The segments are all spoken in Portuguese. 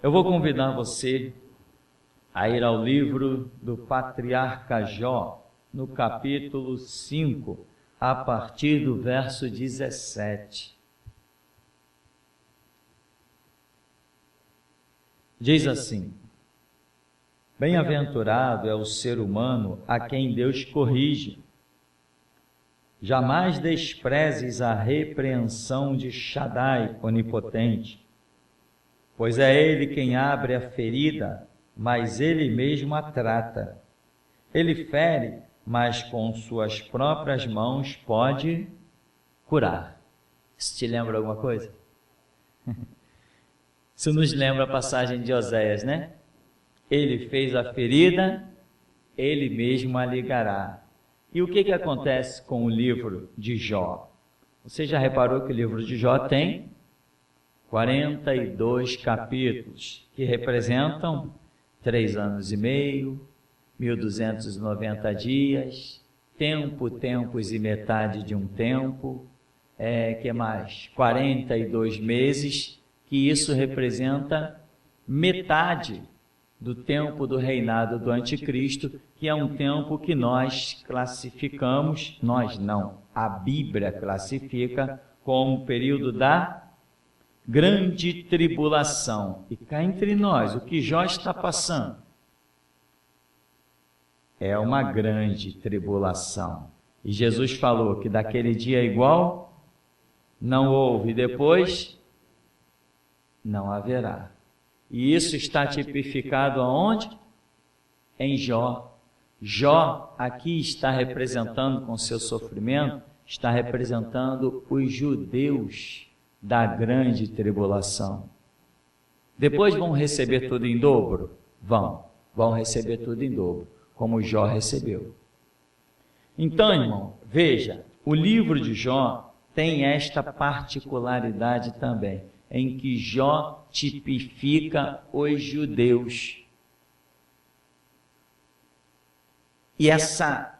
Eu vou convidar você a ir ao livro do patriarca Jó, no capítulo 5, a partir do verso 17. Diz assim: bem-aventurado é o ser humano a quem Deus corrige. Jamais desprezes a repreensão de Shaddai onipotente, pois é ele quem abre a ferida, mas ele mesmo a trata. Ele fere, mas com suas próprias mãos pode curar. Isso te lembra alguma coisa? Isso nos lembra a passagem de Oséias, né? Ele fez a ferida, ele mesmo a ligará. E o que acontece com o livro de Jó? Você já reparou que o livro de Jó tem 42 capítulos, que representam 3 anos e meio, 1290 dias, tempos e metade de um tempo, que mais? 42 meses, que isso representa metade do tempo do reinado do anticristo, que é um tempo que nós classificamos, nós não, a Bíblia classifica como o período da grande tribulação. E cá entre nós, o que Jó está passando é uma grande tribulação. E Jesus falou que daquele dia igual não houve, depois não haverá. E isso está tipificado aonde? Em Jó. Jó aqui está representando, com seu sofrimento, está representando os judeus da grande tribulação. Depois vão receber tudo em dobro? Vão receber tudo em dobro, como Jó recebeu. Então, irmão, veja, o livro de Jó tem esta particularidade também, em que Jó tipifica os judeus. E essa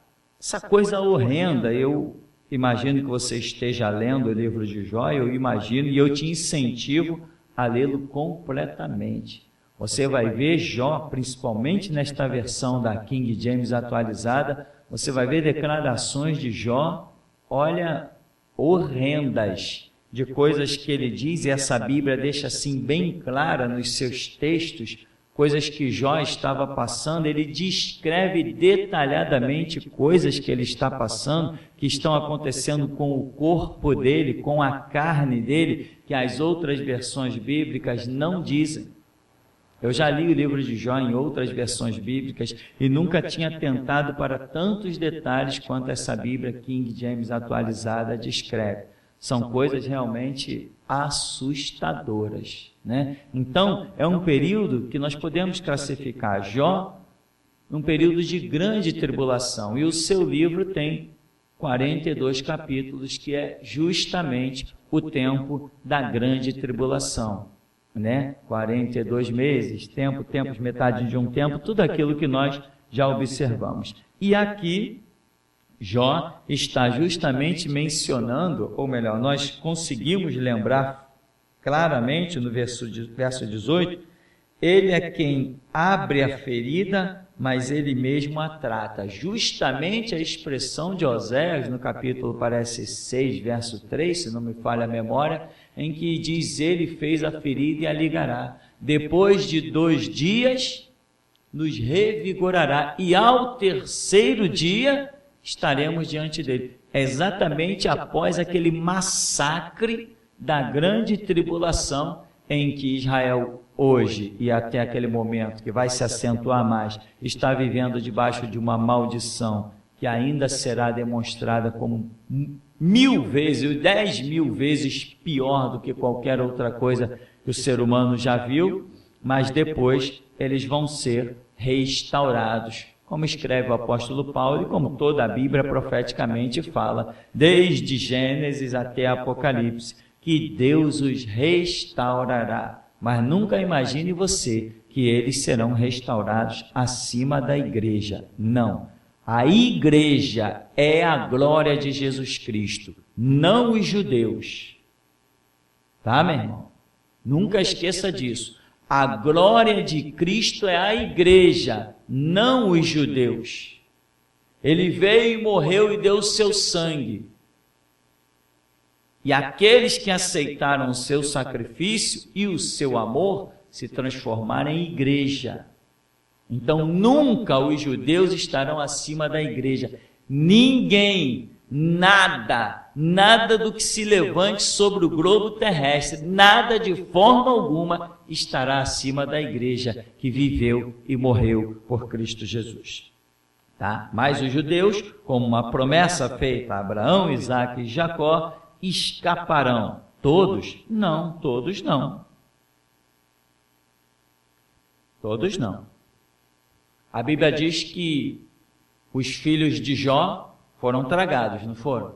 coisa horrenda, eu imagino que você esteja lendo o livro de Jó, eu imagino, e eu te incentivo a lê-lo completamente. Você vai ver Jó, principalmente nesta versão da King James atualizada, você vai ver declarações de Jó, olha, horrendas, de coisas que ele diz, e essa Bíblia deixa assim bem clara nos seus textos, coisas que Jó estava passando. Ele descreve detalhadamente coisas que ele está passando, que estão acontecendo com o corpo dele, com a carne dele, que as outras versões bíblicas não dizem. Eu já li o livro de Jó em outras versões bíblicas e nunca tinha atentado para tantos detalhes quanto essa Bíblia King James atualizada descreve. São coisas realmente assustadoras, né? Então, é um período que nós podemos classificar Jó num período de grande tribulação. E o seu livro tem 42 capítulos, que é justamente o tempo da grande tribulação, né? 42 meses, tempos, metade de um tempo, tudo aquilo que nós já observamos. E aqui Jó está justamente mencionando, ou melhor, nós conseguimos lembrar claramente no verso 18, ele é quem abre a ferida, mas ele mesmo a trata. Justamente a expressão de Oséias, no capítulo, parece 6, verso 3, se não me falha a memória, em que diz, ele fez a ferida e a ligará. Depois de 2 dias, nos revigorará, e ao 3º dia estaremos diante dele. Exatamente após aquele massacre da grande tribulação em que Israel hoje, e até aquele momento que vai se acentuar mais, está vivendo debaixo de uma maldição que ainda será demonstrada como 1000 vezes, 10.000 vezes pior do que qualquer outra coisa que o ser humano já viu, mas depois eles vão ser restaurados, como escreve o apóstolo Paulo e como toda a Bíblia profeticamente fala, desde Gênesis até Apocalipse, que Deus os restaurará. Mas nunca imagine você que eles serão restaurados acima da igreja. Não. A igreja é a glória de Jesus Cristo, não os judeus. Tá, meu irmão? Nunca esqueça disso. A glória de Cristo é a igreja, não os judeus. Ele veio e morreu e deu o seu sangue. E aqueles que aceitaram o seu sacrifício e o seu amor se transformaram em igreja. Então nunca os judeus estarão acima da igreja. Ninguém, nada do que se levante sobre o globo terrestre, nada de forma alguma estará acima da igreja que viveu e morreu por Cristo Jesus. Tá? Mas os judeus, como uma promessa feita a Abraão, Isaque e Jacó, escaparão. Todos? Não, todos não. Todos não. A Bíblia diz que os filhos de Jó foram tragados, não foram?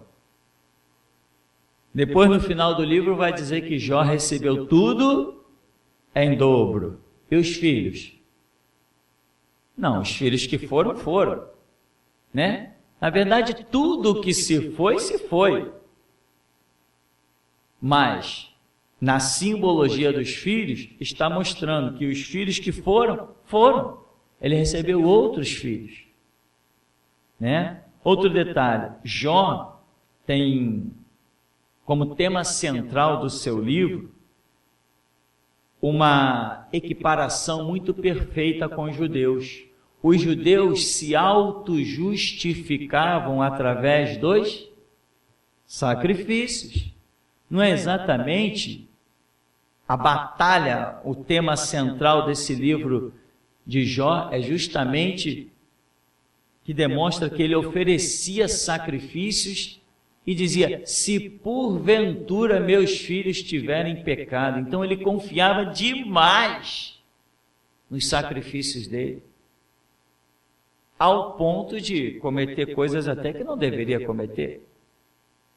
Depois, no final do livro, vai dizer que Jó recebeu tudo em dobro. E os filhos? Não, os filhos que foram, foram. Né? Na verdade, tudo que se foi, se foi. Mas, na simbologia dos filhos, está mostrando que os filhos que foram, foram. Ele recebeu outros filhos. Né? Outro detalhe, Jó tem como tema central do seu livro uma equiparação muito perfeita com os judeus. Os judeus se auto-justificavam através dos sacrifícios. Não é exatamente a batalha, o tema central desse livro de Jó é justamente que demonstra que ele oferecia sacrifícios e dizia, se porventura meus filhos tiverem pecado. Então ele confiava demais nos sacrifícios dele, ao ponto de cometer coisas até que não deveria cometer,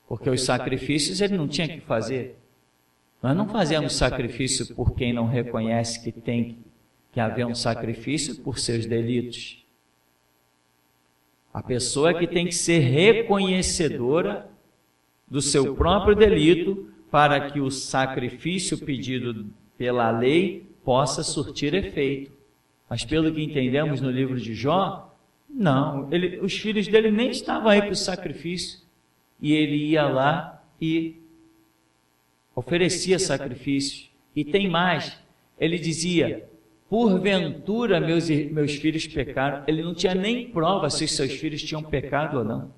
porque os sacrifícios ele não tinha que fazer. Nós não fazemos sacrifício por quem não reconhece que tem que haver um sacrifício por seus delitos. A pessoa que tem que ser reconhecedora do seu próprio delito para que o sacrifício pedido pela lei possa surtir efeito. Mas pelo que entendemos no livro de Jó, não, os filhos dele nem estavam aí para o sacrifício. E ele ia lá e oferecia sacrifício. E tem mais, ele dizia, porventura meus filhos pecaram. Ele não tinha nem prova se os seus filhos tinham pecado ou não.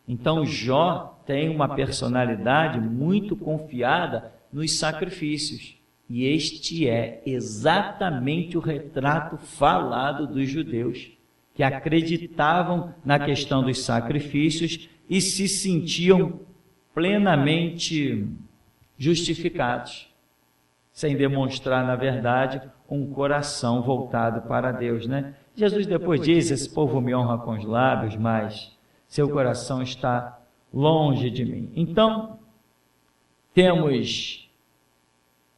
Então Jó tem uma personalidade muito confiada nos sacrifícios. E este é exatamente o retrato falado dos judeus, que acreditavam na questão dos sacrifícios e se sentiam plenamente justificados, sem demonstrar, na verdade, um coração voltado para Deus, né? Jesus depois diz, esse povo me honra com os lábios, mas seu coração está longe de mim. Então, temos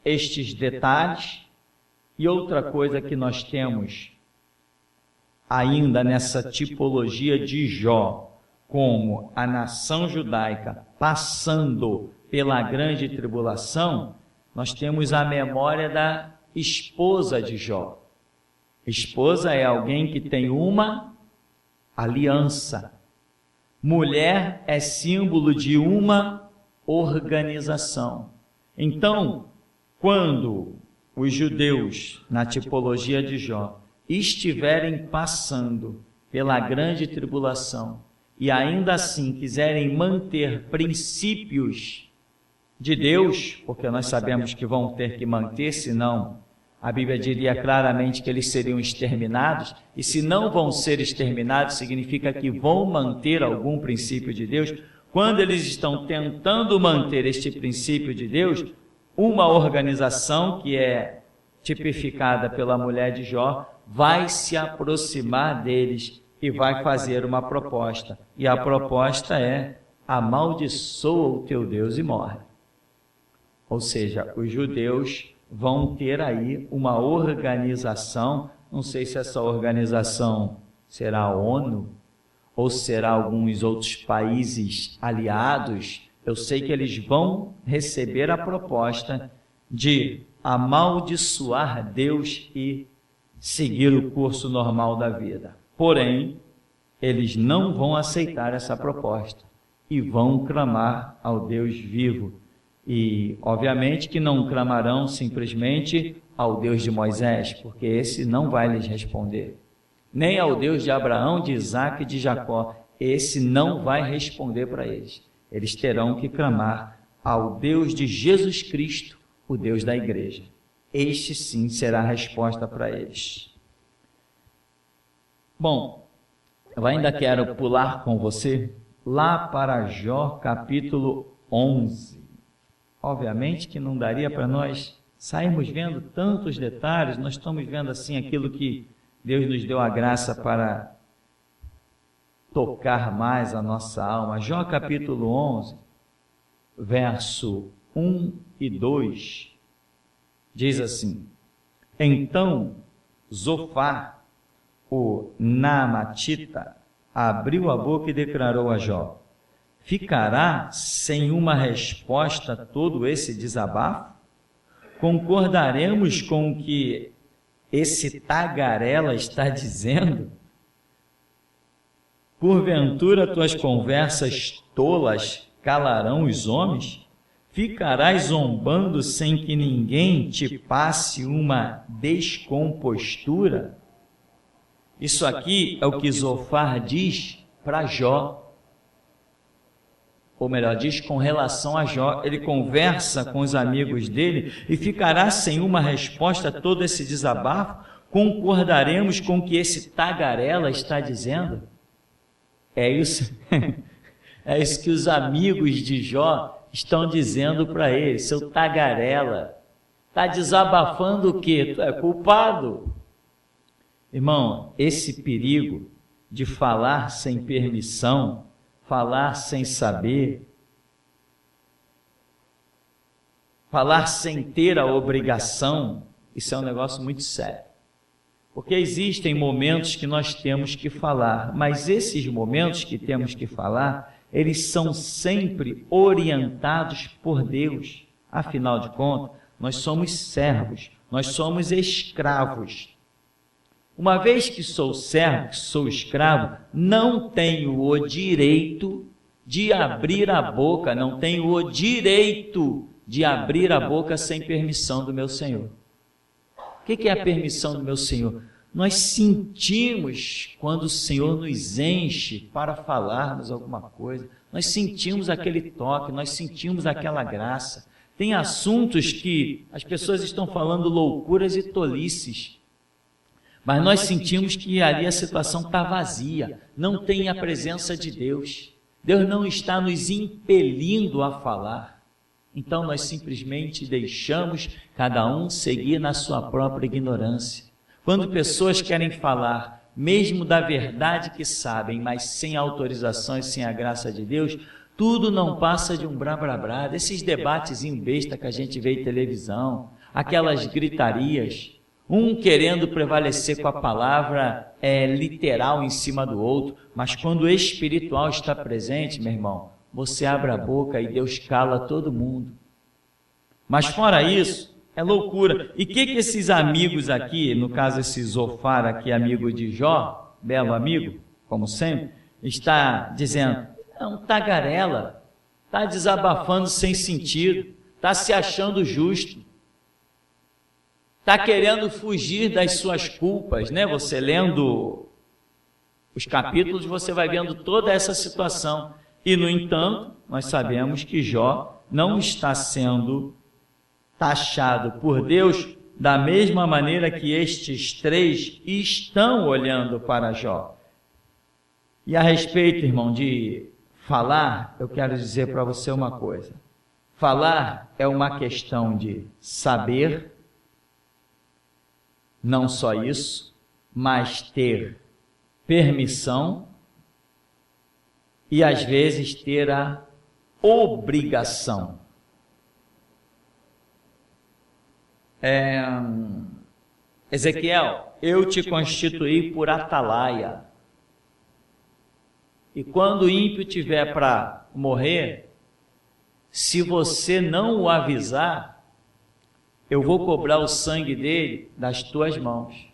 estes detalhes, e outra coisa que nós temos ainda nessa tipologia de Jó, como a nação judaica passando pela grande tribulação, nós temos a memória da esposa de Jó. Esposa é alguém que tem uma aliança. Mulher é símbolo de uma organização. Então, quando os judeus, na tipologia de Jó, estiverem passando pela grande tribulação e ainda assim quiserem manter princípios de Deus, porque nós sabemos que vão ter que manter, senão a Bíblia diria claramente que eles seriam exterminados, e se não vão ser exterminados, significa que vão manter algum princípio de Deus. Quando eles estão tentando manter este princípio de Deus, uma organização que é tipificada pela mulher de Jó vai se aproximar deles e vai fazer uma proposta. E a proposta é: amaldiçoa o teu Deus e morre. Ou seja, os judeus vão ter aí uma organização, não sei se essa organização será a ONU ou será alguns outros países aliados. Eu sei que eles vão receber a proposta de amaldiçoar Deus e seguir o curso normal da vida. Porém, eles não vão aceitar essa proposta e vão clamar ao Deus vivo. E, obviamente, que não clamarão simplesmente ao Deus de Moisés, porque esse não vai lhes responder. Nem ao Deus de Abraão, de Isaac e de Jacó. Esse não vai responder para eles. Eles terão que clamar ao Deus de Jesus Cristo, o Deus da igreja. Este sim será a resposta para eles. Bom, eu ainda quero pular com você lá para Jó capítulo 11. Obviamente que não daria para nós sairmos vendo tantos detalhes, nós estamos vendo assim aquilo que Deus nos deu a graça para tocar mais a nossa alma. Jó capítulo 11, verso 1 e 2, diz assim: Então Zofar, o Naamatita, abriu a boca e declarou a Jó: Ficará sem uma resposta todo esse desabafo? Concordaremos com o que esse tagarela está dizendo? Porventura tuas conversas tolas calarão os homens? Ficarás zombando sem que ninguém te passe uma descompostura? Isso aqui é o que Zofar diz para Jó. Ou melhor, diz com relação a Jó. Ele conversa com os amigos dele e ficará sem uma resposta todo esse desabafo? Concordaremos com o que esse tagarela está dizendo? É isso, é isso que os amigos de Jó estão dizendo para ele. Seu tagarela, está desabafando o quê? Tu é culpado. Irmão, esse perigo de falar sem permissão, falar sem saber, falar sem ter a obrigação, isso é um negócio muito sério. Porque existem momentos que nós temos que falar, mas esses momentos que temos que falar, eles são sempre orientados por Deus. Afinal de contas, nós somos servos, nós somos escravos. Uma vez que sou servo, que sou escravo, não tenho o direito de abrir a boca, não tenho o direito de abrir a boca sem permissão do meu Senhor. O que é a permissão do meu Senhor? Nós sentimos quando o Senhor nos enche para falarmos alguma coisa, nós sentimos aquele toque, nós sentimos aquela graça. Tem assuntos que as pessoas estão falando loucuras e tolices, mas nós sentimos que ali a situação está vazia, não tem a presença de Deus. Deus não está nos impelindo a falar. Então nós simplesmente deixamos cada um seguir na sua própria ignorância. Quando pessoas querem falar, mesmo da verdade que sabem, mas sem autorização e sem a graça de Deus, tudo não passa de um blá-blá-blá, desses debatezinhos besta que a gente vê em televisão, aquelas gritarias, um querendo prevalecer com a palavra literal em cima do outro, mas quando o espiritual está presente, meu irmão, você abre a boca e Deus cala todo mundo. Mas fora isso, é loucura. E o que esses amigos aqui, no caso esse Zofar aqui, amigo de Jó, belo amigo, como sempre, está dizendo: é um tagarela, está desabafando sem sentido, está se achando justo, está querendo fugir das suas culpas, né? Você lendo os capítulos, você vai vendo toda essa situação. E, no entanto, nós sabemos que Jó não está sendo taxado por Deus da mesma maneira que estes três estão olhando para Jó. E a respeito, irmão, de falar, eu quero dizer para você uma coisa. Falar é uma questão de saber, não só isso, mas ter permissão e às vezes ter a obrigação. Ezequiel, eu te constituí por atalaia. E quando o ímpio tiver para morrer, se você não o avisar, eu vou cobrar o sangue dele das tuas mãos.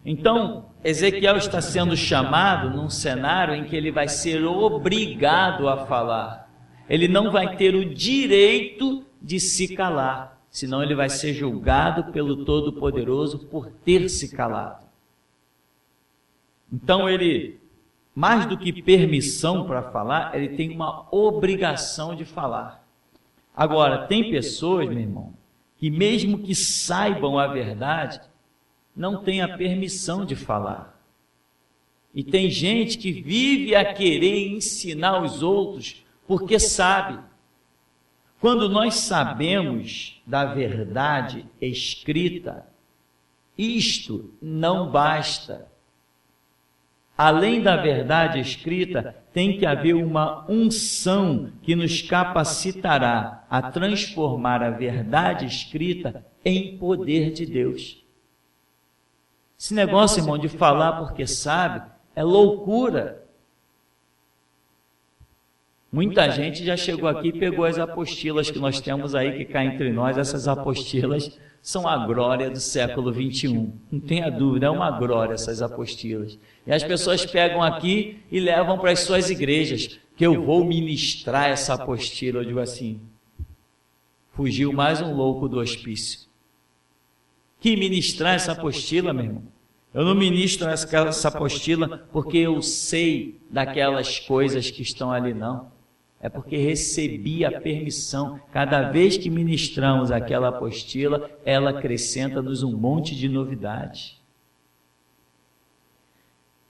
Então, Ezequiel está sendo chamado num cenário em que ele vai ser obrigado a falar. Ele não vai ter o direito de se calar, senão ele vai ser julgado pelo Todo-Poderoso por ter se calado. Então ele, mais do que permissão para falar, ele tem uma obrigação de falar. Agora, tem pessoas, meu irmão, que mesmo que saibam a verdade, não têm a permissão de falar. E tem gente que vive a querer ensinar os outros porque sabe. Quando nós sabemos da verdade escrita, isto não basta. Além da verdade escrita, tem que haver uma unção que nos capacitará a transformar a verdade escrita em poder de Deus. Esse negócio, irmão, de falar porque sabe, é loucura. Muita gente já chegou aqui e pegou as apostilas que nós temos aí, que cá entre nós, essas apostilas são a glória do século 21. Não tenha dúvida, é uma glória essas apostilas. E as pessoas pegam aqui e levam para as suas igrejas, que eu vou ministrar essa apostila. Eu digo assim, fugiu mais um louco do hospício. Que ministrar essa apostila, meu irmão? Eu não ministro essa apostila porque eu sei daquelas coisas que estão ali, não. É porque recebi a permissão. Cada vez que ministramos aquela apostila, ela acrescenta-nos um monte de novidades.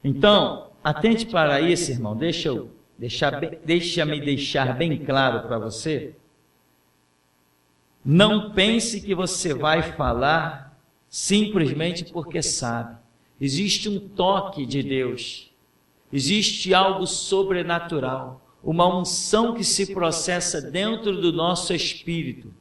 Então, atente para isso, irmão. Deixa-me deixar bem claro para você. Não pense que você vai falar simplesmente porque sabe. Existe um toque de Deus. Existe algo sobrenatural. Uma unção que se processa dentro do nosso espírito,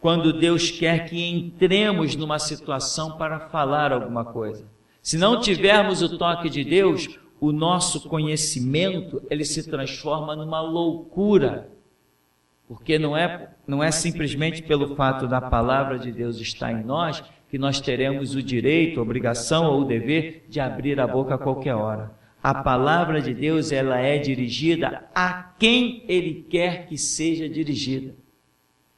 quando Deus quer que entremos numa situação para falar alguma coisa. Se não tivermos o toque de Deus, o nosso conhecimento, ele se transforma numa loucura, porque não é simplesmente pelo fato da palavra de Deus estar em nós, que nós teremos o direito, a obrigação ou o dever de abrir a boca a qualquer hora. A palavra de Deus, ela é dirigida a quem Ele quer que seja dirigida.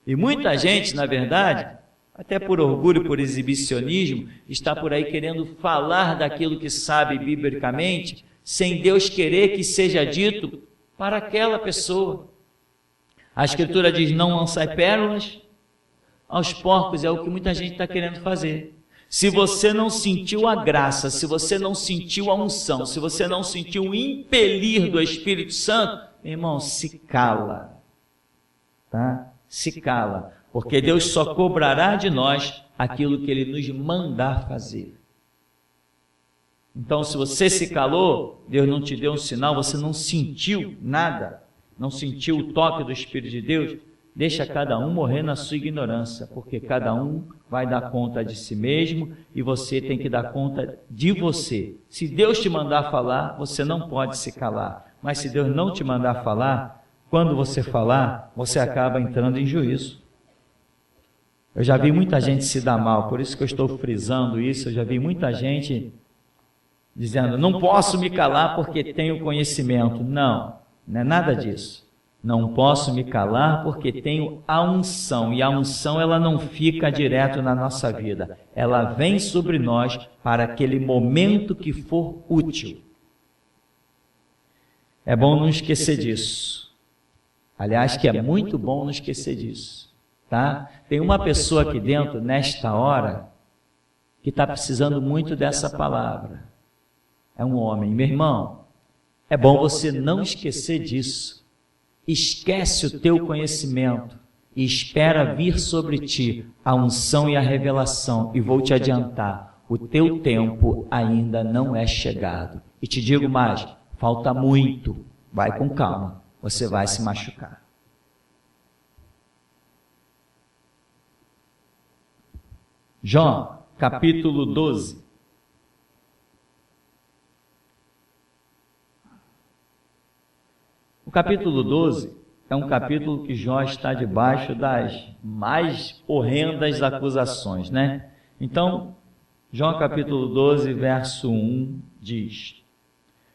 E muita gente, na verdade, até por orgulho, por exibicionismo, está por aí querendo falar daquilo que sabe biblicamente, sem Deus querer que seja dito para aquela pessoa. A Escritura diz, não lançai pérolas aos porcos, é o que muita gente está querendo fazer. Se você não sentiu a graça, se você não sentiu a unção, se você não sentiu o impelir do Espírito Santo, meu irmão, se cala, tá? Se cala, porque Deus só cobrará de nós aquilo que Ele nos mandar fazer. Então, se você se calou, Deus não te deu um sinal, você não sentiu nada, não sentiu o toque do Espírito de Deus, deixa cada um morrer na sua ignorância, porque cada um vai dar conta de si mesmo e você tem que dar conta de você. Se Deus te mandar falar, você não pode se calar. Mas se Deus não te mandar falar, quando você falar, você acaba entrando em juízo. Eu já vi muita gente se dar mal, por isso que eu estou frisando isso. Eu já vi muita gente dizendo, não posso me calar porque tenho conhecimento. Não, não é nada disso. Não posso me calar porque tenho a unção, e a unção ela não fica direto na nossa vida, ela vem sobre nós para aquele momento que for útil. É bom não esquecer disso. Aliás, que é muito bom não esquecer disso, tá? Tem uma pessoa aqui dentro, nesta hora, que está precisando muito dessa palavra. É um homem. Meu irmão, é bom você não esquecer disso. Esquece o teu conhecimento e espera vir sobre ti a unção e a revelação. E vou te adiantar, o teu tempo ainda não é chegado. E te digo mais, falta muito. Vai com calma, você vai se machucar. Jó, capítulo 12. O capítulo 12 é um capítulo que Jó está debaixo das mais horrendas acusações, né? Então, Jó capítulo 12, verso 1 diz: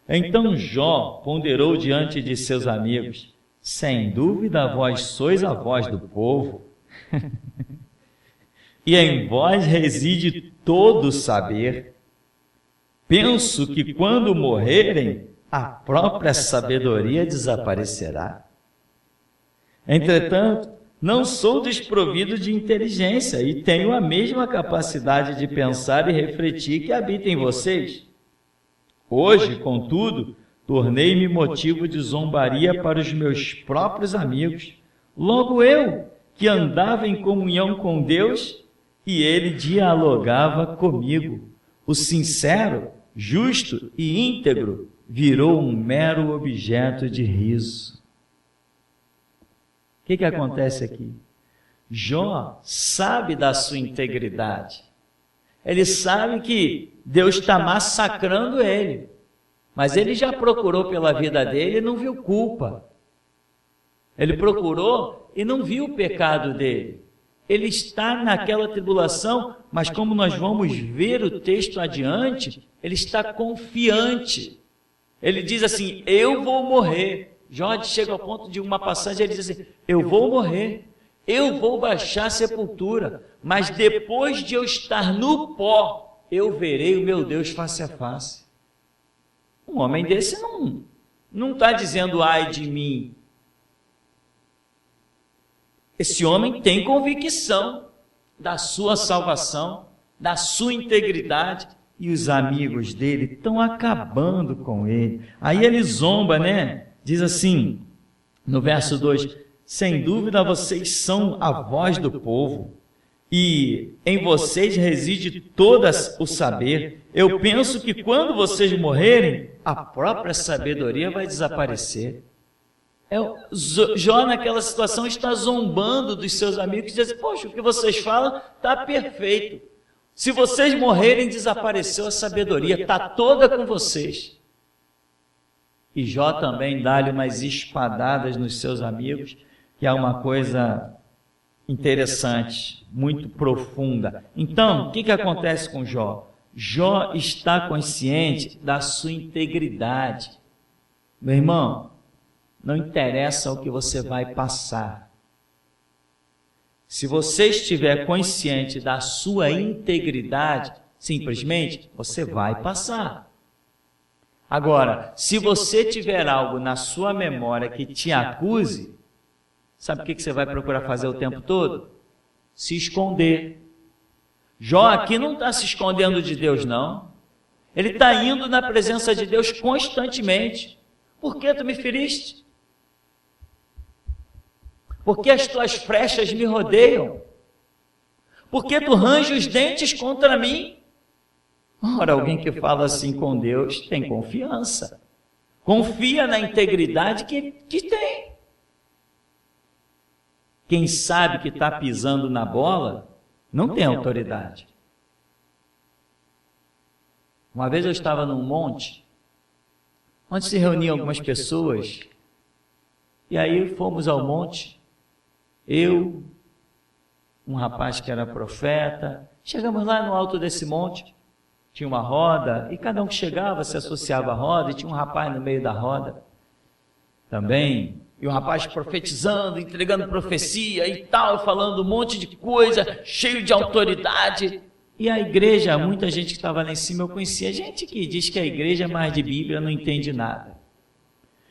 Então Jó ponderou diante de seus amigos: sem dúvida vós sois a voz do povo, e em vós reside todo o saber. Penso que quando morrerem, a própria sabedoria desaparecerá. Entretanto, não sou desprovido de inteligência e tenho a mesma capacidade de pensar e refletir que habita em vocês. Hoje, contudo, tornei-me motivo de zombaria para os meus próprios amigos. Logo eu, que andava em comunhão com Deus, e ele dialogava comigo. O sincero, justo e íntegro virou um mero objeto de riso. O que acontece aqui? Jó sabe da sua integridade. Ele sabe que Deus está massacrando ele. Mas ele já procurou pela vida dele e não viu culpa. Ele procurou e não viu o pecado dele. Ele está naquela tribulação, mas como nós vamos ver o texto adiante, ele está confiante. Ele diz assim: eu vou morrer. Jó chega ao ponto de uma passagem, ele diz assim: eu vou morrer, eu vou baixar a sepultura, mas depois de eu estar no pó, eu verei o meu Deus face a face. Um homem desse não está dizendo ai de mim. Esse homem tem convicção da sua salvação, da sua integridade, e os amigos dele estão acabando com ele. Aí ele zomba, né? Diz assim, no verso 2, sem dúvida vocês são a voz do povo, e em vocês reside todo o saber. Eu penso que quando vocês morrerem, a própria sabedoria vai desaparecer. Jó naquela situação está zombando dos seus amigos, dizendo: poxa, o que vocês falam está perfeito. Se vocês morrerem, desapareceu a sabedoria, está toda com vocês. E Jó também dá-lhe umas espadadas nos seus amigos, que é uma coisa interessante, muito profunda. Então, o que acontece com Jó? Jó está consciente da sua integridade. Meu irmão, não interessa o que você vai passar. Se você estiver consciente da sua integridade, simplesmente você vai passar. Agora, se você tiver algo na sua memória que te acuse, sabe o que você vai procurar fazer o tempo todo? Se esconder. Jó aqui não está se escondendo de Deus, não. Ele está indo na presença de Deus constantemente. Por que tu me feriste? Porque as tuas flechas me rodeiam? Porque tu range os dentes contra mim? Ora, alguém que fala assim com Deus tem confiança. Confia na integridade que tem. Quem sabe que está pisando na bola, não tem autoridade. Uma vez eu estava num monte, onde se reuniam algumas pessoas, e aí fomos ao monte, eu, um rapaz que era profeta, chegamos lá no alto desse monte, tinha uma roda, e cada um que chegava se associava à roda, e tinha um rapaz no meio da roda também, e um rapaz profetizando, entregando profecia e tal, falando um monte de coisa, cheio de autoridade. E a igreja, muita gente que estava lá em cima, eu conhecia gente que diz que a igreja é mais de Bíblia, não entende nada.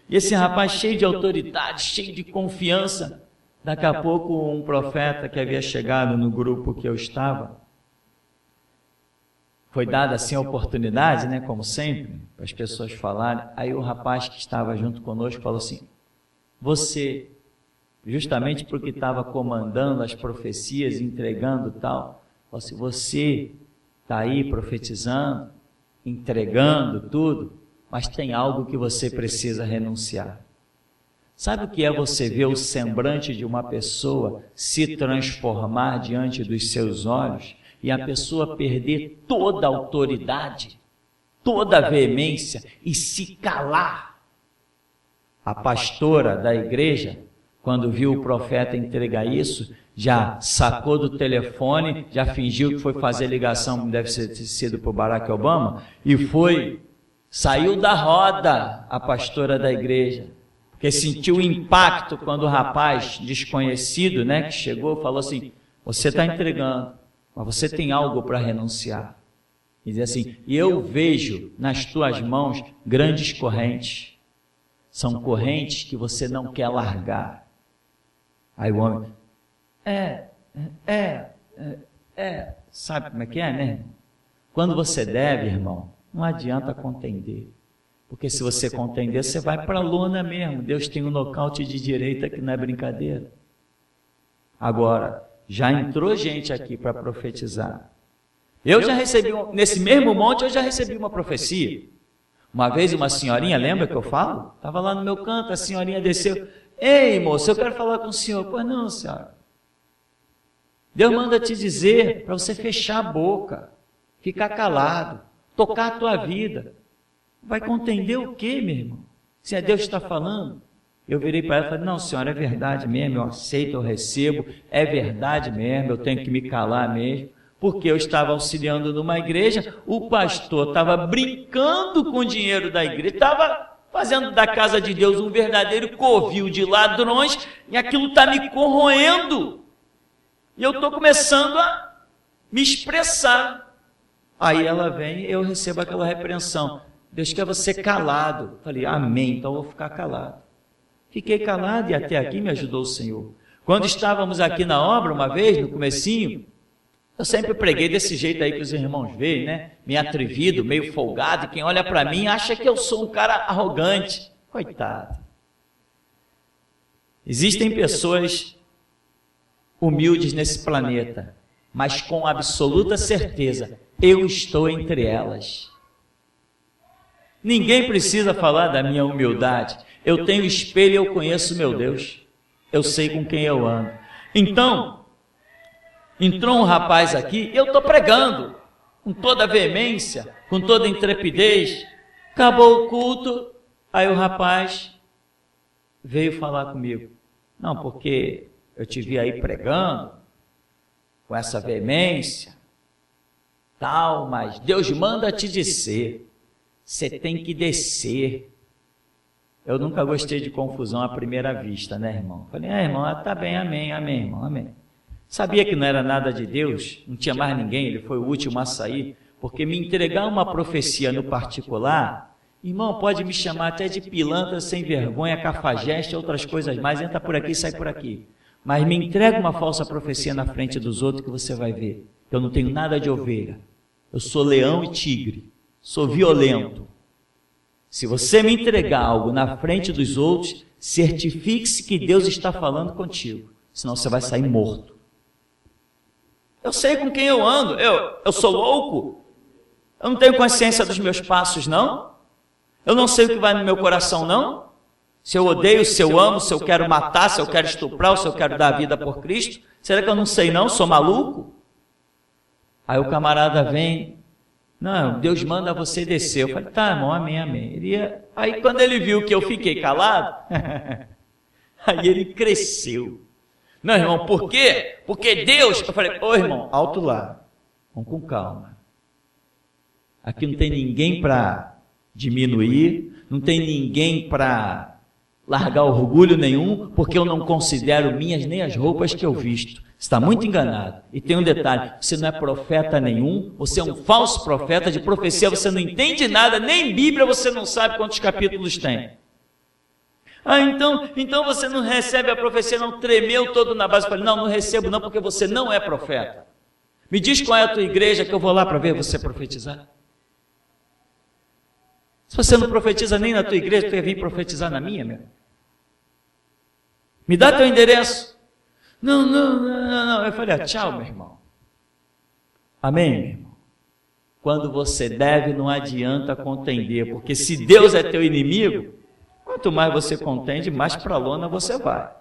E esse rapaz cheio de autoridade, cheio de confiança, daqui a pouco um profeta que havia chegado no grupo que eu estava, foi dada assim a oportunidade, né, como sempre, para as pessoas falarem. Aí o rapaz que estava junto conosco falou assim: você, justamente porque estava comandando as profecias, entregando tal, falou assim: você está aí profetizando, entregando tudo, mas tem algo que você precisa renunciar. Sabe o que é você ver o semblante de uma pessoa se transformar diante dos seus olhos e a pessoa perder toda a autoridade, toda a veemência e se calar? A pastora da igreja quando viu o profeta entregar isso, já sacou do telefone, já fingiu que foi fazer ligação, deve ter sido para o Barack Obama, e saiu da roda a pastora da igreja, porque sentiu o impacto quando o rapaz desconhecido, né, que chegou, falou assim, você está entregando, mas você tem algo para renunciar. E diz assim, e eu vejo nas tuas mãos grandes correntes, são correntes que você não quer largar. Aí o homem, sabe como é que é, né? Quando você deve, irmão, não adianta contender, porque se você contender, você vai para a lona mesmo. Deus tem um nocaute de direita que não é brincadeira. Agora, já entrou gente aqui para profetizar. Eu já recebi, nesse mesmo monte, eu já recebi uma profecia. Uma vez uma senhorinha, lembra que eu falo? Estava lá no meu canto, a senhorinha desceu. Ei, moço, eu quero falar com o senhor. Pois não, senhora. Deus manda te dizer para você fechar a boca, ficar calado, tocar a tua vida. Vai contender o quê, meu irmão? Se é Deus que está falando. Eu virei para ela e falei, não, senhora, é verdade mesmo, eu aceito, eu recebo, é verdade mesmo, eu tenho que me calar mesmo. Porque eu estava auxiliando numa igreja, o pastor estava brincando com o dinheiro da igreja, estava fazendo da casa de Deus um verdadeiro covil de ladrões, e aquilo está me corroendo. E eu estou começando a me expressar. Aí ela vem e eu recebo aquela repreensão. Deus quer você calado. Falei, amém, então eu vou ficar calado. Fiquei calado e até aqui me ajudou o Senhor. Quando estávamos aqui na obra, uma vez, no comecinho, eu sempre preguei desse jeito aí que os irmãos veem, né? Meio atrevido, meio folgado, e quem olha para mim acha que eu sou um cara arrogante. Coitado. Existem pessoas humildes nesse planeta, mas com absoluta certeza, eu estou entre elas. Ninguém precisa falar da minha humildade. Eu tenho espelho e eu conheço meu Deus. Eu sei com quem eu ando. Então, entrou um rapaz aqui, eu estou pregando, com toda a veemência, com toda a intrepidez. Acabou o culto, aí o rapaz veio falar comigo. Não, porque eu te vi aí pregando, com essa veemência, tal, mas Deus manda te dizer, você tem que descer. Eu nunca gostei de confusão à primeira vista, né, irmão? Falei, irmão, tá bem, amém, amém, irmão, amém. Sabia que não era nada de Deus, não tinha mais ninguém, ele foi o último a sair, porque me entregar uma profecia no particular, irmão, pode me chamar até de pilantra, sem vergonha, cafajeste, outras coisas mais, entra por aqui, sai por aqui. Mas me entrega uma falsa profecia na frente dos outros que você vai ver. Eu não tenho nada de ovelha, eu sou leão e tigre, sou violento. Se você me entregar algo na frente dos outros, certifique-se que Deus está falando contigo, senão você vai sair morto. Eu sei com quem eu ando, eu sou louco, eu não tenho consciência dos meus passos, não? Eu não sei o que vai no meu coração, não? Se eu odeio, se eu amo, se eu quero matar, se eu quero estuprar, se eu quero dar a vida por Cristo, será que eu não sei, não? Sou maluco? Aí o camarada vem, não, Deus manda você descer. Eu falei, tá, irmão, amém, amém. Aí quando ele viu que eu fiquei calado, aí ele cresceu. Não, irmão, por quê? Porque Deus... Eu falei, ô irmão, alto lá, vamos com calma. Aqui não tem ninguém para diminuir, não tem ninguém para largar orgulho nenhum, porque eu não considero minhas nem as roupas que eu visto. Você está muito enganado. E tem um detalhe, você não é profeta nenhum, você é um falso profeta, de profecia você não entende nada, nem Bíblia você não sabe quantos capítulos tem. Então você não recebe a profecia, não, tremeu todo na base. Eu falei, não recebo não, porque você não é profeta. Me diz qual é a tua igreja que eu vou lá para ver você profetizar. Se você não profetiza nem na tua igreja, tu ia vir profetizar na minha, meu. Me dá teu endereço. Não. Eu falei, tchau, meu irmão. Amém, meu irmão? Quando você deve, não adianta contender, porque se Deus é teu inimigo, quanto mais você contende, mais para a lona você vai.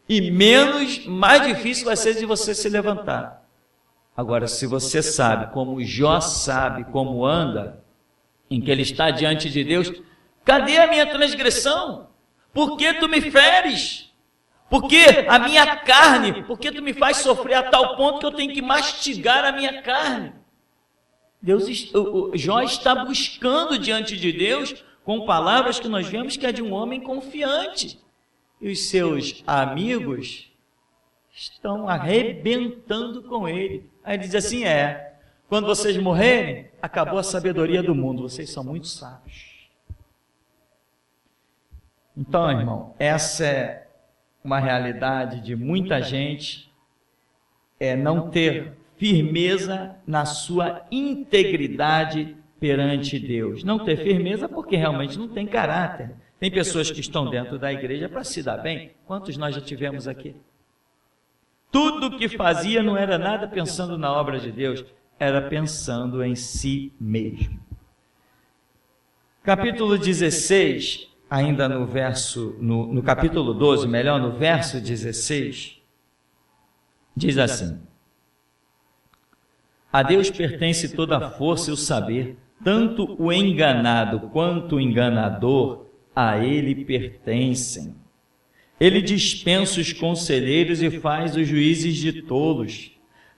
E mais difícil vai ser de você se levantar. Agora, se você sabe, como Jó sabe como anda, em que ele está diante de Deus, cadê a minha transgressão? Por que tu me feres? Por que a minha carne? Por que tu me faz sofrer a tal ponto que eu tenho que mastigar a minha carne? Jó está buscando diante de Deus com palavras que nós vemos que é de um homem confiante. E os seus amigos estão arrebentando com ele. Aí ele diz assim, quando vocês morrerem, acabou a sabedoria do mundo, vocês são muito sábios. Então, irmão, essa é uma realidade de muita gente, não ter firmeza na sua integridade perante Deus. Não ter firmeza porque realmente não tem caráter. Tem pessoas que estão dentro da igreja para se dar bem. Quantos nós já tivemos aqui? Tudo o que fazia não era nada pensando na obra de Deus, era pensando em si mesmo. Capítulo 16, ainda no capítulo 12, melhor, no verso 16, diz assim: a Deus pertence toda a força e o saber, tanto o enganado quanto o enganador a ele pertencem. Ele dispensa os conselheiros e faz os juízes de tolos.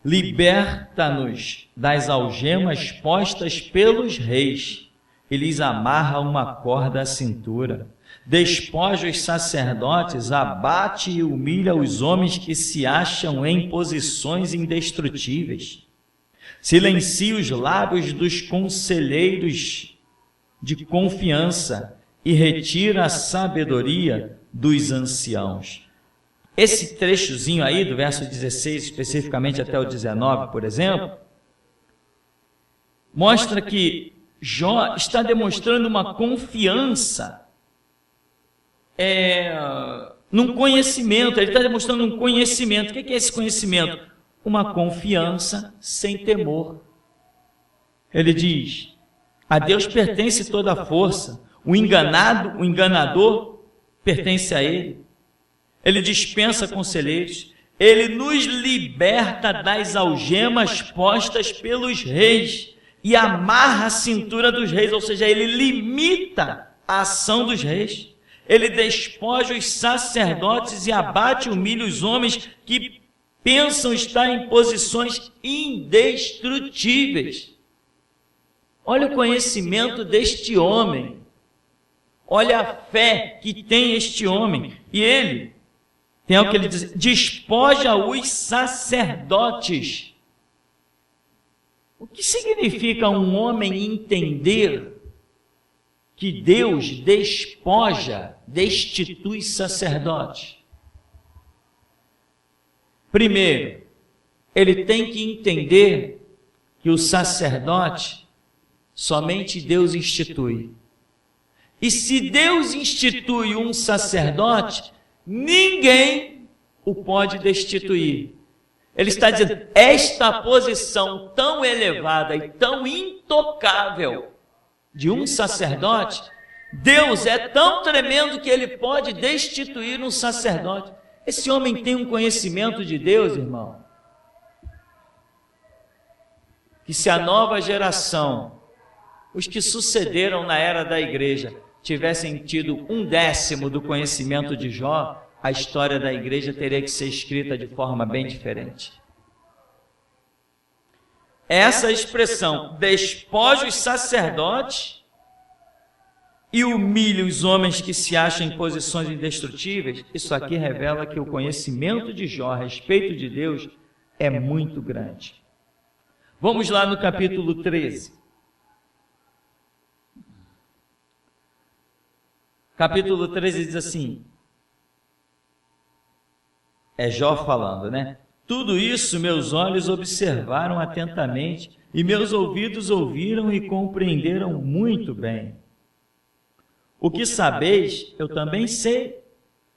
Liberta-nos das algemas postas pelos reis e lhes amarra uma corda à cintura. Despoja os sacerdotes, abate e humilha os homens que se acham em posições indestrutíveis. Silencia os lábios dos conselheiros de confiança e retira a sabedoria dos anciãos. Esse trechozinho aí, do verso 16, especificamente até o 19, por exemplo, mostra que Jó está demonstrando uma confiança num conhecimento. Ele está demonstrando um conhecimento. O que é esse conhecimento? Uma confiança sem temor. Ele diz: a Deus pertence toda a força, o enganador pertence a ele. Ele dispensa conselheiros, ele nos liberta das algemas postas pelos reis e amarra a cintura dos reis, ou seja, ele limita a ação dos reis. Ele despoja os sacerdotes e abate e humilha os homens que pensam estar em posições indestrutíveis. Olha o conhecimento deste homem. Olha a fé que tem este homem. E ele, tem algo que ele diz: despoja os sacerdotes. O que significa um homem entender que Deus despoja, destitui sacerdotes? Primeiro, ele tem que entender que o sacerdote somente Deus institui. E se Deus institui um sacerdote, ninguém o pode destituir. Ele está dizendo, esta posição tão elevada e tão intocável de um sacerdote, Deus é tão tremendo que ele pode destituir um sacerdote. Esse homem tem um conhecimento de Deus, irmão, que se a nova geração, os que sucederam na era da igreja, tivessem tido 1/10 do conhecimento de Jó, a história da igreja teria que ser escrita de forma bem diferente. Essa expressão, despoja os sacerdotes e humilha os homens que se acham em posições indestrutíveis, isso aqui revela que o conhecimento de Jó a respeito de Deus é muito grande. Vamos lá no capítulo 13. Capítulo 13 diz assim, é Jó falando, né? Tudo isso meus olhos observaram atentamente e meus ouvidos ouviram e compreenderam muito bem. O que sabeis, eu também sei.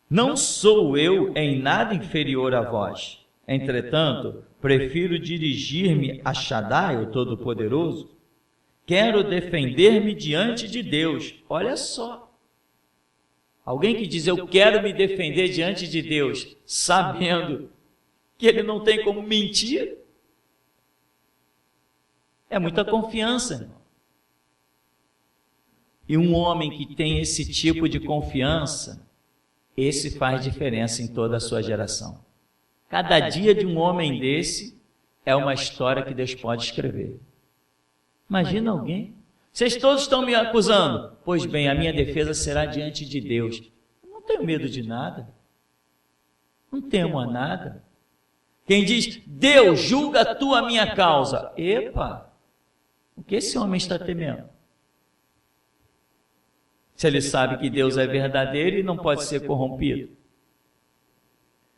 Não sou eu em nada inferior a vós. Entretanto, prefiro dirigir-me a Shaddai, o Todo-Poderoso. Quero defender-me diante de Deus. Olha só. Alguém que diz, eu quero me defender diante de Deus, sabendo que ele não tem como mentir, é muita confiança, irmão. E um homem que tem esse tipo de confiança, esse faz diferença em toda a sua geração. Cada dia de um homem desse é uma história que Deus pode escrever. Imagina alguém. Vocês todos estão me acusando. Pois bem, a minha defesa será diante de Deus. Eu não tenho medo de nada. Não temo a nada. Quem diz, Deus, julga tu a minha causa. Epa, o que esse homem está temendo? Se ele sabe que Deus é verdadeiro e não pode ser corrompido.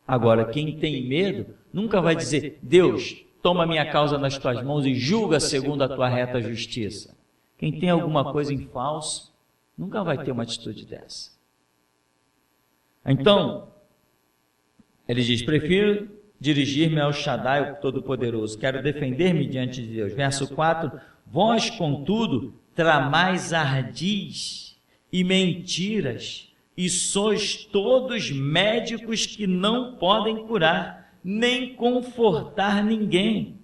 Agora, quem tem medo, nunca vai dizer, Deus, toma minha causa nas tuas mãos e julga segundo a tua reta justiça. Quem tem alguma coisa em falso, nunca vai ter uma atitude dessa. Então, ele diz, prefiro dirigir-me ao Shaddai, o Todo-Poderoso, quero defender-me diante de Deus. Verso 4, vós, contudo, tramais ardis e mentiras, e sois todos médicos que não podem curar, nem confortar ninguém.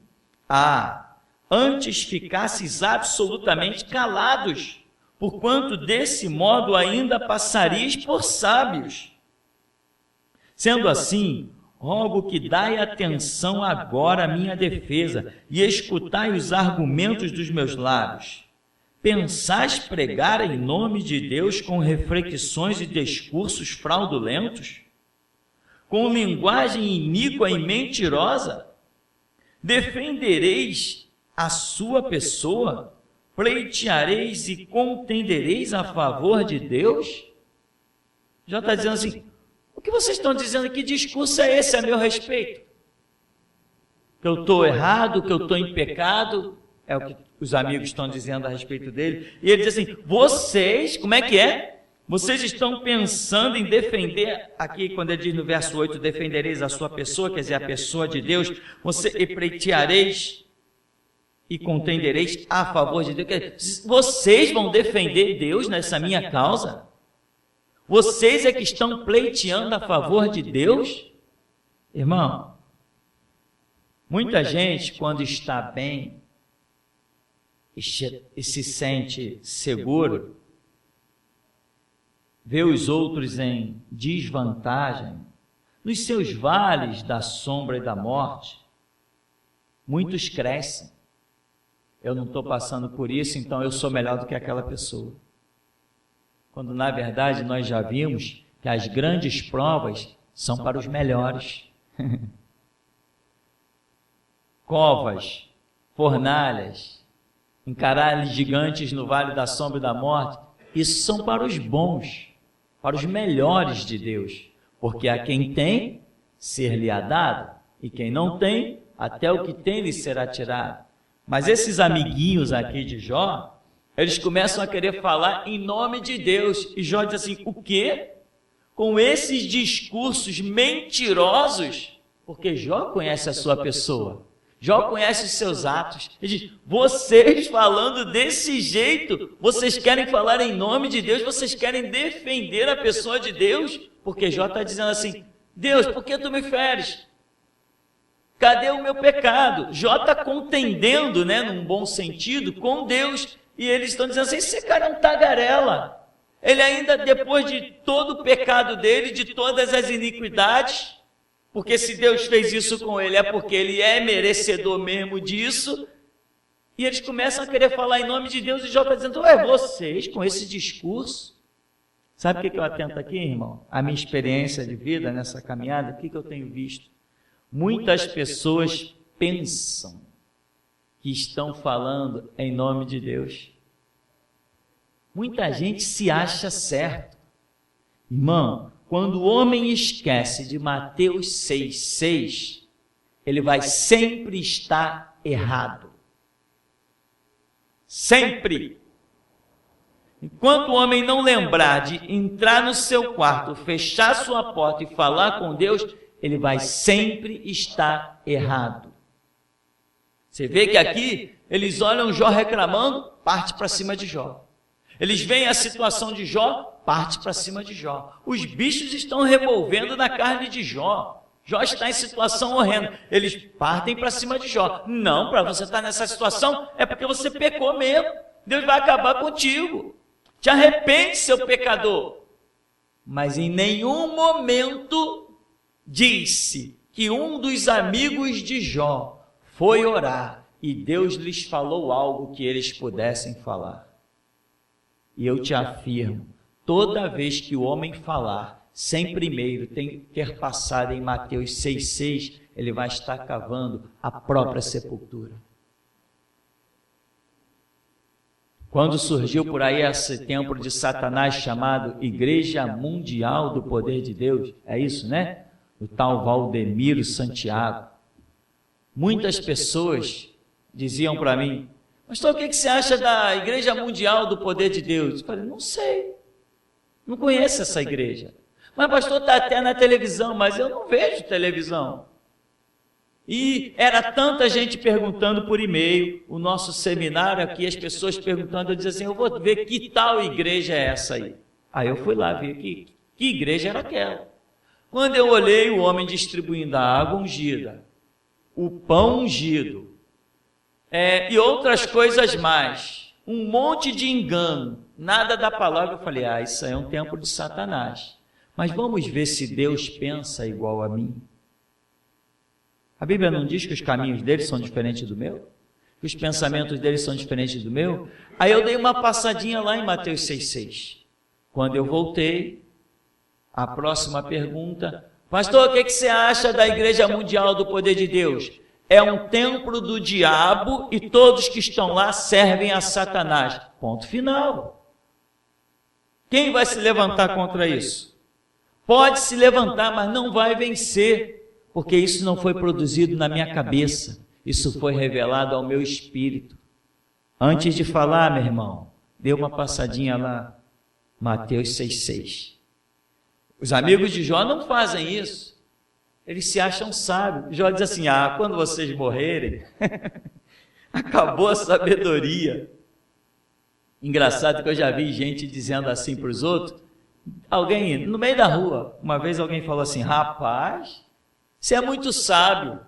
Antes ficasses absolutamente calados, porquanto desse modo ainda passaríeis por sábios. Sendo assim, rogo que dai atenção agora à minha defesa e escutai os argumentos dos meus lábios. Pensais pregar em nome de Deus com reflexões e discursos fraudulentos? Com linguagem iníqua e mentirosa? Defendereis a sua pessoa? Pleiteareis e contendereis a favor de Deus? Já está dizendo assim, o que vocês estão dizendo? Que discurso é esse a meu respeito? Que eu estou errado, que eu estou em pecado? É o que os amigos estão dizendo a respeito dele. E ele diz assim, vocês, como é que é? Vocês estão pensando em defender, aqui quando ele diz no verso 8, defendereis a sua pessoa, quer dizer, a pessoa de Deus, e pleiteareis e contendereis a favor de Deus. Vocês vão defender Deus nessa minha causa? Vocês é que estão pleiteando a favor de Deus? Irmão, muita gente, quando está bem e se sente seguro, vê os outros em desvantagem, nos seus vales da sombra e da morte, muitos crescem. Eu não estou passando por isso, então eu sou melhor do que aquela pessoa. Quando, na verdade, nós já vimos que as grandes provas são para os melhores. Covas, fornalhas, encarar gigantes no vale da sombra e da morte, isso são para os bons, para os melhores de Deus. Porque a quem tem, ser-lhe-á dado, e quem não tem, até o que tem lhe será tirado. Mas esses amiguinhos aqui de Jó, eles começam a querer falar em nome de Deus. E Jó diz assim, o quê? Com esses discursos mentirosos? Porque Jó conhece a sua pessoa. Jó conhece os seus atos. Ele diz, vocês falando desse jeito, vocês querem falar em nome de Deus? Vocês querem defender a pessoa de Deus? Porque Jó está dizendo assim, Deus, por que tu me feres? Cadê o meu pecado? Jó está contendendo, né, num bom sentido, com Deus. E eles estão dizendo assim, esse cara é um tagarela. Ele ainda, depois de todo o pecado dele, de todas as iniquidades, porque se Deus fez isso com ele, é porque ele é merecedor mesmo disso. E eles começam a querer falar em nome de Deus, e Jó está dizendo, vocês, com esse discurso, sabe o que eu atento aqui, irmão? A minha experiência de vida nessa caminhada, o que eu tenho visto? Muitas pessoas pensam que estão falando em nome de Deus. Muita gente se acha certo. Irmão, quando o homem esquece de Mateus 6,6, ele vai sempre estar errado. Sempre. Enquanto o homem não lembrar de entrar no seu quarto, fechar sua porta e falar com Deus, ele vai sempre estar errado. Você vê que aqui, eles olham Jó reclamando, parte para cima de Jó. Eles veem a situação de Jó, parte para cima de Jó. Os bichos estão revolvendo na carne de Jó. Jó está em situação horrenda. Eles partem para cima de Jó. Não, para você estar nessa situação, é porque você pecou mesmo. Deus vai acabar contigo. Te arrepende, seu pecador. mas em nenhum momento disse que um dos amigos de Jó foi orar e Deus lhes falou algo que eles pudessem falar. E eu te afirmo, toda vez que o homem falar, sem primeiro ter passado em Mateus 6,6, ele vai estar cavando a própria sepultura. Quando surgiu por aí esse templo de Satanás chamado Igreja Mundial do Poder de Deus, é isso, né? O tal Valdemiro Santiago. Muitas pessoas diziam para mim, pastor, o que você acha da Igreja Mundial do Poder de Deus? Eu falei, não sei, não conheço essa igreja. Mas pastor, está até na televisão, mas eu não vejo televisão. E era tanta gente perguntando por e-mail, o nosso seminário aqui, as pessoas perguntando, eu dizia assim, eu vou ver que tal igreja é essa aí. Aí eu fui lá ver que igreja era aquela. Quando eu olhei o homem distribuindo a água ungida, o pão ungido, e outras coisas mais, um monte de engano, nada da palavra, eu falei, isso aí é um templo de Satanás. Mas vamos ver se Deus pensa igual a mim. A Bíblia não diz que os caminhos dele são diferentes do meu? Que os pensamentos dele são diferentes do meu? Aí eu dei uma passadinha lá em Mateus 6,6. Quando eu voltei, a próxima pergunta, pastor, o que você acha da Igreja Mundial do Poder de Deus? É um templo do diabo e todos que estão lá servem a Satanás. Ponto final. Quem vai se levantar contra isso? Pode se levantar, mas não vai vencer, porque isso não foi produzido na minha cabeça, isso foi revelado ao meu espírito. Antes de falar, meu irmão, dê uma passadinha lá, Mateus 6,6. Os amigos de Jó não fazem isso, eles se acham sábios. Jó diz assim, quando vocês morrerem, acabou a sabedoria. Engraçado que eu já vi gente dizendo assim para os outros, alguém no meio da rua, uma vez alguém falou assim, rapaz, você é muito sábio,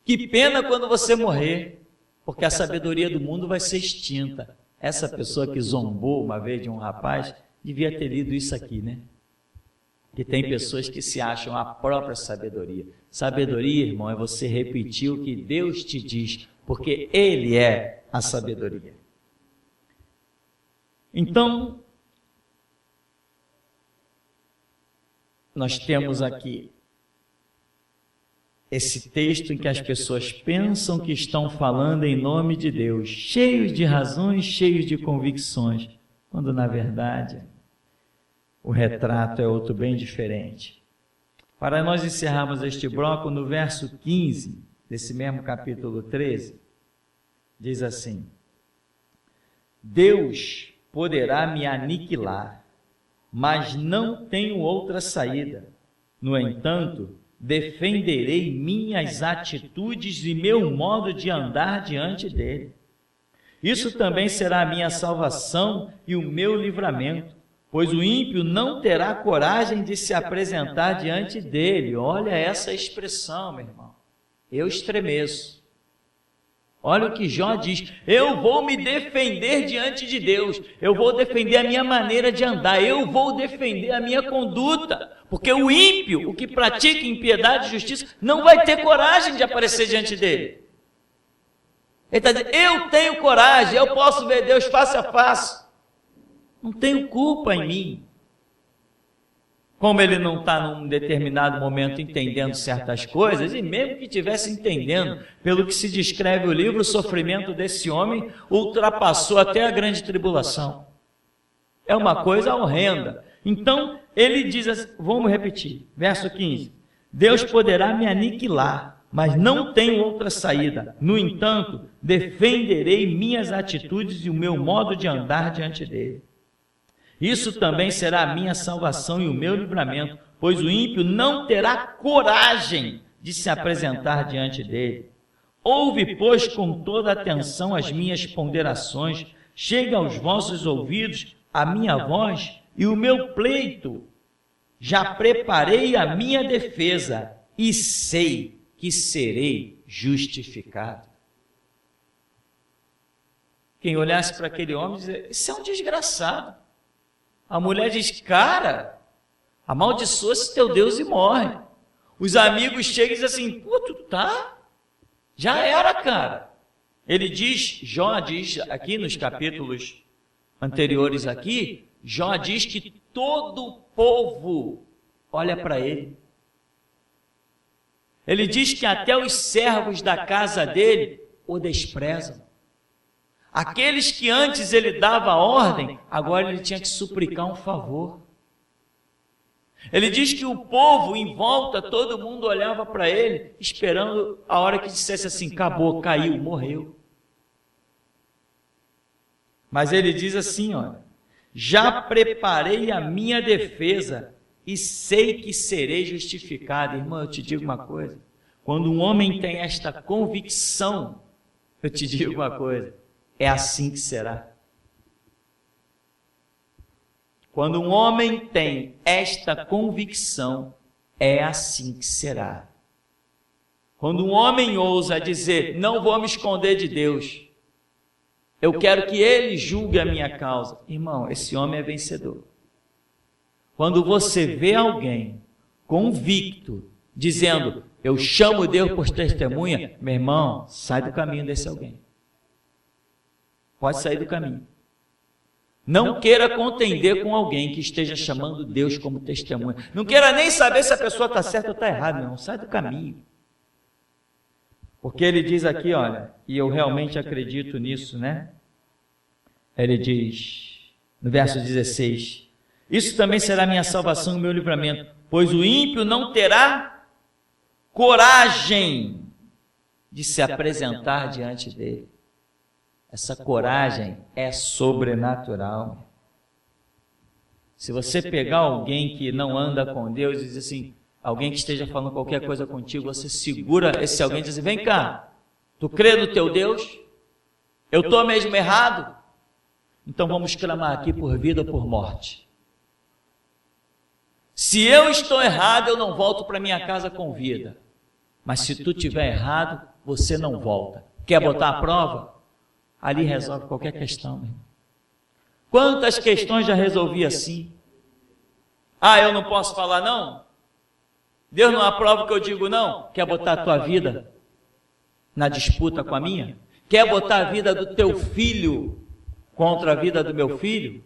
que pena quando você morrer, porque a sabedoria do mundo vai ser extinta. Essa pessoa que zombou uma vez de um rapaz, devia ter lido isso aqui, né? Que tem pessoas que se acham a própria sabedoria. Sabedoria, irmão, é você repetir o que Deus te diz, porque Ele é a sabedoria. Então, nós temos aqui esse texto em que as pessoas pensam que estão falando em nome de Deus, cheios de razões, cheios de convicções, quando na verdade o retrato é outro bem diferente. Para nós encerrarmos este bloco, no verso 15 desse mesmo capítulo 13, diz assim, Deus poderá me aniquilar, mas não tenho outra saída. No entanto, defenderei minhas atitudes e meu modo de andar diante dele. Isso também será a minha salvação e o meu livramento, pois o ímpio não terá coragem de se apresentar diante dele. Olha essa expressão, meu irmão. Eu estremeço. Olha o que Jó diz, eu vou me defender diante de Deus, eu vou defender a minha maneira de andar, eu vou defender a minha conduta, porque o ímpio, o que pratica impiedade e justiça, não vai ter coragem de aparecer diante dele. Ele está dizendo, eu tenho coragem, eu posso ver Deus face a face, não tenho culpa em mim. Como ele não está num determinado momento entendendo certas coisas, e mesmo que estivesse entendendo, pelo que se descreve o livro, o sofrimento desse homem ultrapassou até a grande tribulação. É uma coisa horrenda. Então, ele diz assim, vamos repetir, verso 15, Deus poderá me aniquilar, mas não tenho outra saída. No entanto, defenderei minhas atitudes e o meu modo de andar diante dele. Isso também será a minha salvação e o meu livramento, pois o ímpio não terá coragem de se apresentar diante dele. Ouve, pois, com toda atenção as minhas ponderações, chega aos vossos ouvidos a minha voz e o meu pleito. Já preparei a minha defesa e sei que serei justificado. Quem olhasse para aquele homem dizia, isso é um desgraçado. A mulher diz, cara, amaldiçoa-se teu Deus e morre. Os amigos chegam e dizem assim, pô, tu tá? Já era, cara. Ele diz, Jó diz aqui nos capítulos anteriores aqui, Jó diz que todo o povo olha para ele. Ele diz que até os servos da casa dele o desprezam. Aqueles que antes ele dava ordem, agora ele tinha que suplicar um favor. Ele diz que o povo em volta, todo mundo olhava para ele, esperando a hora que dissesse assim, acabou, caiu, morreu. Mas ele diz assim, olha, já preparei a minha defesa e sei que serei justificado. Irmão, eu te digo uma coisa, quando um homem tem esta convicção, eu te digo uma coisa, é assim que será. Quando um homem tem esta convicção, é assim que será. Quando um homem ousa dizer, não vou me esconder de Deus, eu quero que Ele julgue a minha causa. Irmão, esse homem é vencedor. Quando você vê alguém convicto, dizendo, eu chamo Deus por testemunha, meu irmão, sai do caminho desse alguém. Pode sair do caminho. Não queira contender com alguém que esteja chamando Deus como testemunha. Não queira nem saber se a pessoa está certa ou está errada, não. Sai do caminho. Porque ele diz aqui, olha, e eu realmente acredito nisso, né? Ele diz, no verso 16, isso também será minha salvação e meu livramento, pois o ímpio não terá coragem de se apresentar diante dele. Essa coragem é sobrenatural. Se você pegar alguém que não anda com Deus e diz assim, alguém que esteja falando qualquer coisa contigo, você segura esse alguém e diz assim, vem cá, tu crê no teu Deus? Eu estou mesmo errado? Então vamos clamar aqui por vida ou por morte. Se eu estou errado, eu não volto para minha casa com vida. Mas se tu estiver errado, você não volta. Quer botar a prova? Ali resolve qualquer questão, meu irmão. Quantas questões já resolvi assim? Ah, eu não posso falar não? Deus não aprova o que eu digo não? Quer botar a tua vida na disputa com a minha? Quer botar a vida do teu filho contra a vida do meu filho?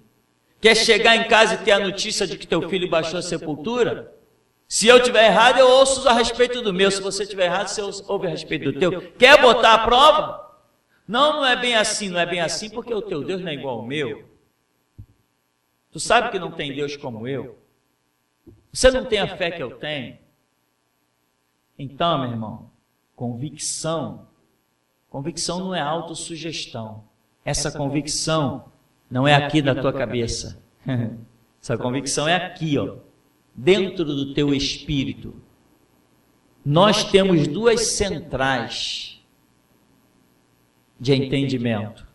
Quer chegar em casa e ter a notícia de que teu filho baixou a sepultura? Se eu tiver errado, eu ouço a respeito do meu. Se você tiver errado, você ouve a respeito do teu. Quer botar a prova? Não, não é bem assim, não é bem assim, porque o teu Deus não é igual ao meu. Tu sabe que não tem Deus como eu. Você não tem a fé que eu tenho. Então, meu irmão, convicção não é autossugestão. Essa convicção não é aqui da tua cabeça. Essa convicção é aqui, ó, dentro do teu espírito. Nós temos duas centrais de entendimento.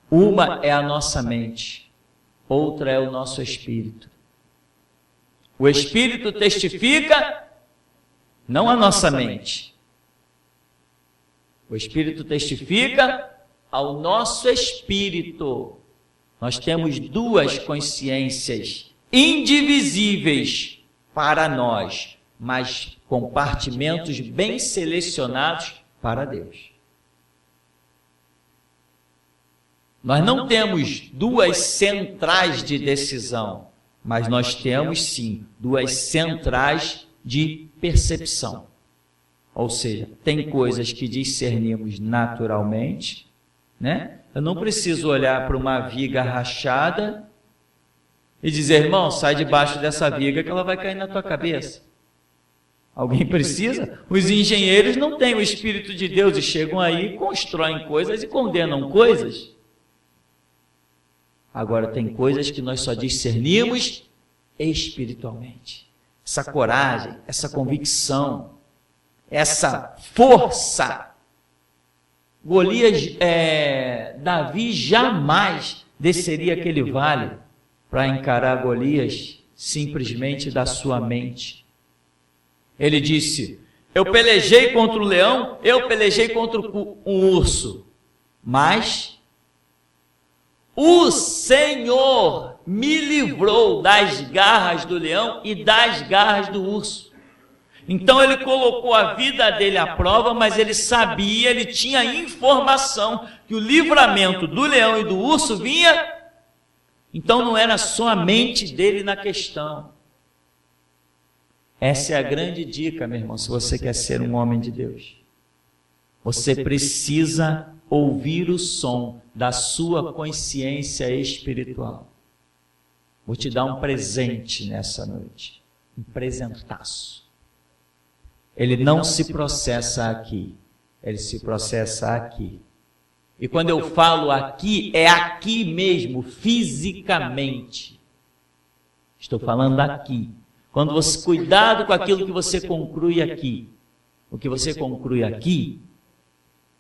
Uma é a nossa mente, outra é o nosso espírito. O espírito testifica, não a nossa mente. O espírito testifica ao nosso espírito. Nós temos duas consciências indivisíveis para nós, mas compartimentos bem selecionados para Deus. Nós não temos duas centrais de decisão, mas nós temos sim duas centrais de percepção. Ou seja, tem coisas que discernimos naturalmente, né? Eu não preciso olhar para uma viga rachada e dizer, irmão, sai debaixo dessa viga que ela vai cair na tua cabeça. Alguém precisa? Os engenheiros não têm o Espírito de Deus e chegam aí, constroem coisas e condenam coisas. Agora, tem coisas que nós só discernimos espiritualmente. Essa coragem, essa convicção, essa força. Davi jamais desceria aquele vale para encarar Golias simplesmente da sua mente. Ele disse, eu pelejei contra o leão, eu pelejei contra um urso, mas o Senhor me livrou das garras do leão e das garras do urso. Então ele colocou a vida dele à prova, mas ele sabia, ele tinha informação que o livramento do leão e do urso vinha. Então não era só a mente dele na questão. Essa é a grande dica, meu irmão, se você quer ser um homem de Deus. Você precisa ouvir o som da sua consciência espiritual. Vou te dar um presente nessa noite, um presentaço. Ele não se processa aqui, ele se processa aqui. E quando eu falo aqui, é aqui mesmo, fisicamente. Estou falando aqui. Quando você, cuidado com aquilo que você conclui aqui. O que você conclui aqui,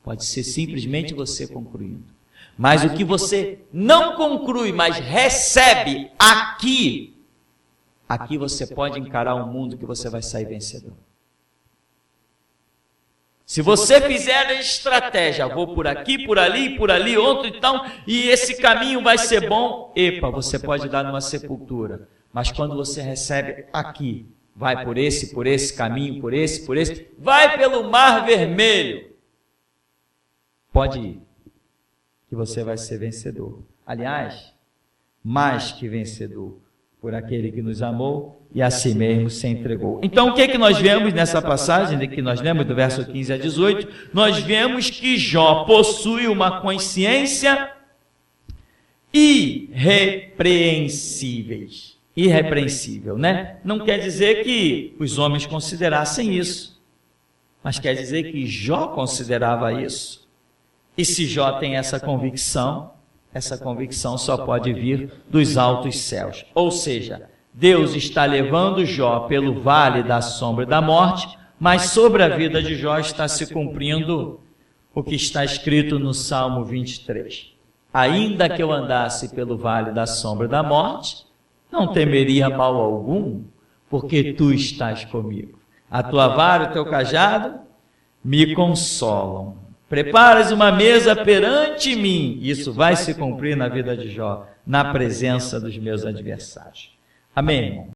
pode ser simplesmente você concluindo. Mas o que você não conclui, mas recebe aqui, aqui você pode encarar um mundo que você vai sair vencedor. Se você fizer a estratégia, vou por aqui, por ali, outro então, e esse caminho vai ser bom, epa, você pode dar numa sepultura. Mas quando você recebe aqui, vai por esse caminho, por esse, vai pelo Mar Vermelho. Pode ir, que você vai ser vencedor. Aliás, mais que vencedor, por aquele que nos amou e a si mesmo se entregou. Então, o que é que nós vemos nessa passagem, que nós lemos do verso 15 a 18? Nós vemos que Jó possui uma consciência irrepreensível, né? Não quer dizer que os homens considerassem isso, mas quer dizer que Jó considerava isso. E se Jó tem essa convicção só pode vir dos altos céus. Ou seja, Deus está levando Jó pelo vale da sombra e da morte, mas sobre a vida de Jó está se cumprindo o que está escrito no Salmo 23. Ainda que eu andasse pelo vale da sombra e da morte, não temeria mal algum, porque tu estás comigo. A tua vara e o teu cajado me consolam. Preparas uma mesa perante mim. Isso vai se cumprir na vida de Jó, na presença dos meus adversários. Amém, irmão?